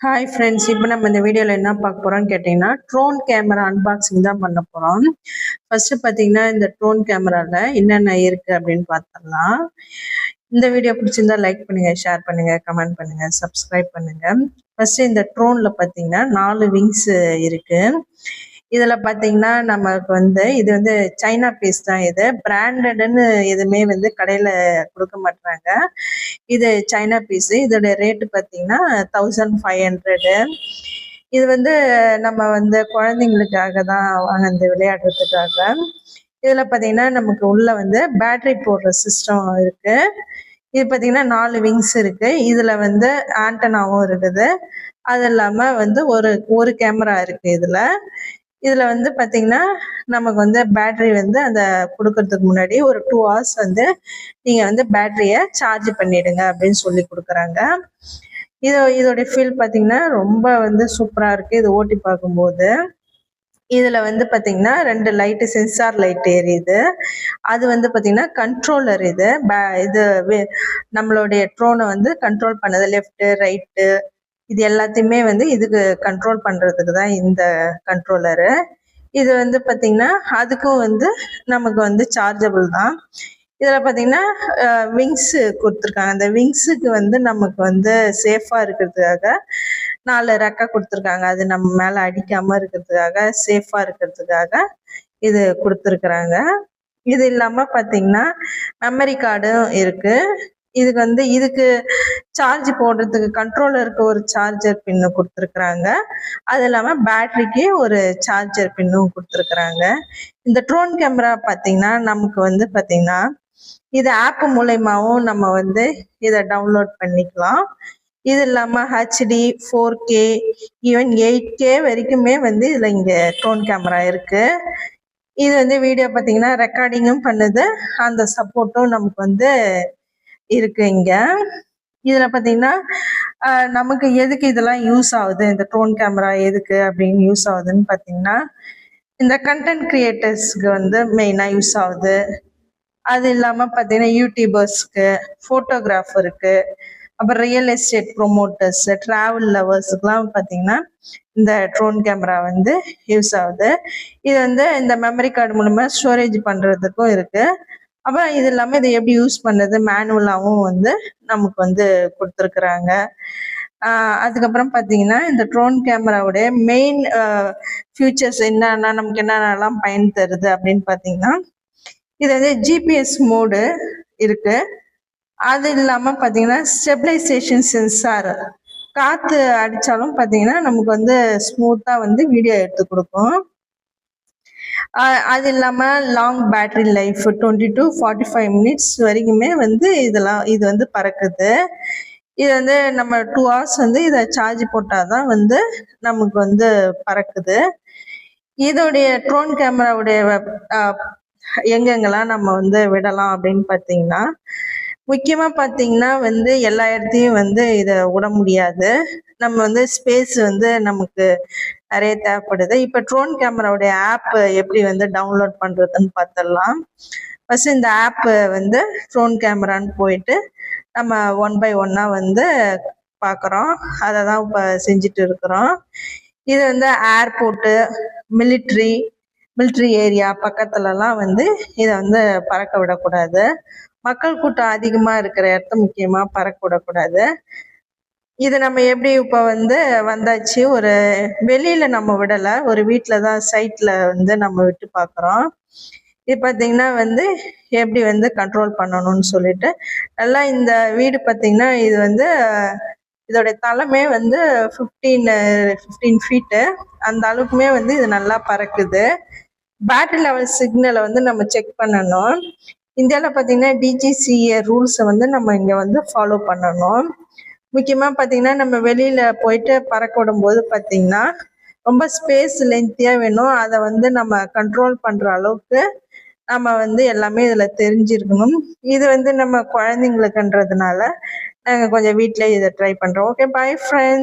Hi friends, இப்போ நம்ம இந்த வீடியோவில் என்ன பார்க்க போகிறோம்னு கேட்டிங்கன்னா ட்ரோன் கேமரா அன்பாக்சிங் தான் பண்ண போகிறோம். ஃபஸ்ட்டு பார்த்தீங்கன்னா இந்த ட்ரோன் கேமராவில் என்னென்ன இருக்குது அப்படின்னு பார்த்துடலாம். இந்த வீடியோ பிடிச்சிருந்தா லைக் பண்ணுங்கள், ஷேர் பண்ணுங்கள், கமெண்ட் பண்ணுங்கள், சப்ஸ்கிரைப் பண்ணுங்கள். ஃபஸ்ட்டு இந்த ட்ரோனில் பார்த்தீங்கன்னா 4 விங்ஸ் இருக்குது. இதில் பார்த்தீங்கன்னா நமக்கு இது சைனா பீஸ் தான். இது பிராண்டட்னு எதுவுமே கடையில் கொடுக்க மாட்டாங்க. இது சைனா பீஸு. இதோட ரேட்டு பார்த்தீங்கன்னா 1500. இது நம்ம குழந்தைங்களுக்காக தான் வாங்கினது, விளையாடுறதுக்காக. இதில் பார்த்தீங்கன்னா நமக்கு உள்ள பேட்டரி போடுற சிஸ்டம் இருக்கு. இது பார்த்தீங்கன்னா 4 விங்ஸ் இருக்கு. இதில் ஆண்டனாவும் இருக்குது. அது இல்லாமல் ஒரு கேமரா இருக்கு. இதில் பார்த்தீங்கன்னா நமக்கு பேட்டரி அந்த கொடுக்கறதுக்கு முன்னாடி ஒரு 2 hours நீங்கள் பேட்டரியை சார்ஜ் பண்ணிடுங்க அப்படின்னு சொல்லி கொடுக்குறாங்க. இதோடைய ஃபீல் பார்த்தீங்கன்னா ரொம்ப சூப்பராக இருக்குது. இது ஓட்டி பார்க்கும்போது இதில் பார்த்தீங்கன்னா 2 லைட்டு, சென்சார் லைட் எரியுது. அது பார்த்தீங்கன்னா கண்ட்ரோலர். இது நம்மளுடைய ட்ரோனை கண்ட்ரோல் பண்ணது, லெஃப்ட்டு ரைட்டு இது எல்லாத்தையுமே இதுக்கு கண்ட்ரோல் பண்ணுறதுக்கு தான் இந்த கண்ட்ரோலரு. இது பார்த்தீங்கன்னா அதுக்கும் நமக்கு சார்ஜபிள் தான். இதில் பார்த்தீங்கன்னா விங்ஸு கொடுத்துருக்காங்க. அந்த விங்ஸுக்கு நமக்கு சேஃபாக இருக்கிறதுக்காக 4 ரெக்கை கொடுத்துருக்காங்க. அது நம்ம மேலே அடிக்காமல் இருக்கிறதுக்காக, சேஃபாக இருக்கிறதுக்காக இது கொடுத்துருக்குறாங்க. இது இல்லாமல் பார்த்தீங்கன்னா மெமரி கார்டும் இருக்குது. இதுக்கு சார்ஜ் போடுறதுக்கு கண்ட்ரோலருக்கு ஒரு சார்ஜர் பின்னு கொடுத்துருக்குறாங்க. அது இல்லாமல் பேட்டரிக்கு ஒரு சார்ஜர் பின்னும் கொடுத்துருக்குறாங்க. இந்த ட்ரோன் கேமரா பார்த்தீங்கன்னா நமக்கு பார்த்தீங்கன்னா இது ஆப் மூலயமாவும் நம்ம இதை டவுன்லோட் பண்ணிக்கலாம். இது இல்லாமல் HD, 4K, ஈவன் 8K வரைக்குமே இதில் இங்கே ட்ரோன் கேமரா இருக்குது. இது வீடியோ பார்த்தீங்கன்னா ரெக்கார்டிங்கும் பண்ணுது. அந்த சப்போர்ட்டும் நமக்கு இருக்கு. இதில் பார்த்தீங்கன்னா நமக்கு எதுக்கு இதெல்லாம் யூஸ் ஆகுது, இந்த ட்ரோன் கேமரா எதுக்கு அப்படின்னு யூஸ் ஆகுதுன்னு பார்த்தீங்கன்னா இந்த கண்டென்ட் கிரியேட்டர்ஸ்க்கு மெயினாக யூஸ் ஆகுது. அது இல்லாமல் பார்த்தீங்கன்னா யூடியூபர்ஸ்க்கு, ஃபோட்டோகிராஃபருக்கு, அப்புறம் ரியல் எஸ்டேட் ப்ரொமோட்டர்ஸ், ட்ராவல் லவர்ஸுக்கெலாம் பார்த்தீங்கன்னா இந்த ட்ரோன் கேமரா யூஸ் ஆகுது. இது இந்த மெமரி கார்டு மூலமா ஸ்டோரேஜ் பண்ணுறதுக்கும் இருக்குது. அப்புறம் இது இல்லாமல் இதை எப்படி யூஸ் பண்ணுறது மேனுவலாகவும் நமக்கு கொடுத்துருக்குறாங்க. அதுக்கப்புறம் பார்த்தீங்கன்னா இந்த ட்ரோன் கேமராவுடைய மெயின் ஃபியூச்சர்ஸ் என்னன்னா நமக்கு என்னென்னலாம் பயன் தருது அப்படின்னு பார்த்தீங்கன்னா இது GPS மோடு இருக்கு. அது இல்லாமல் பார்த்தீங்கன்னா ஸ்டெபிலைசேஷன் சென்சார், காற்று அடித்தாலும் பார்த்தீங்கன்னா நமக்கு ஸ்மூத்தாக வீடியோ எடுத்து கொடுக்கும். அது இல்லாமல் long battery life 20 to 45 minutes வரைக்குமே இது பறக்குது. இது நம்ம 2 hours இதை சார்ஜ் போட்டால் தான் நமக்கு பறக்குது. இதோடைய ட்ரோன் கேமராவுடைய எங்கெங்கெல்லாம் நம்ம விடலாம் அப்படின்னு பார்த்தீங்கன்னா முக்கியமாக பார்த்தீங்கன்னா எல்லா இடத்தையும் இதை விட முடியாது. நம்ம ஸ்பேஸ் நமக்கு நிறைய தேவைப்படுது. இப்போ ட்ரோன் கேமராவுடைய ஆப் எப்படி டவுன்லோட் பண்ணுறதுன்னு பார்த்துடலாம். ஃபர்ஸ்ட் இந்த ஆப்பு ட்ரோன் கேமரான்னு போயிட்டு நம்ம 1 by 1 பார்க்குறோம். அதை தான் இப்போ செஞ்சுட்டு இருக்கிறோம். இது ஏர்போர்ட்டு, மிலிட்ரி ஏரியா பக்கத்துலலாம் இதை பறக்க விடக்கூடாது. மக்கள் கூட்டம் அதிகமாக இருக்கிற இடத்த முக்கியமாக பறக்க விடக்கூடாது. இது நம்ம எப்படி இப்போ வந்தாச்சு, ஒரு வெளியில் நம்ம விடலை, ஒரு வீட்டில் தான் சைட்டில் நம்ம விட்டு பார்க்குறோம். இது பார்த்தீங்கன்னா எப்படி கண்ட்ரோல் பண்ணணும்னு சொல்லிட்டு நல்லா இந்த வீடு பார்த்தீங்கன்னா இது இதோடைய தலைமே 15 ஃபீட்டு. அந்த அளவுக்குமே இது நல்லா பறக்குது. பேட்டரி லெவல் சிக்னலை நம்ம செக் பண்ணணும். இந்தியாவில் பார்த்தீங்கன்னா DGCA ரூல்ஸை நம்ம இங்கே ஃபாலோ பண்ணணும். முக்கியமாக பார்த்தீங்கன்னா நம்ம வெளியில் போயிட்டு பறக்க விடும்போது பார்த்தீங்கன்னா ரொம்ப ஸ்பேஸ் லென்த்தியாக வேணும். அதை நம்ம கண்ட்ரோல் பண்ணுற அளவுக்கு நம்ம எல்லாமே இதில் தெரிஞ்சிருக்கணும். இது நம்ம குழந்தைங்களுக்குன்றதுனால நாங்கள் கொஞ்சம் வீட்டிலே இதை ட்ரை பண்ணுறோம். Okay, bye friends.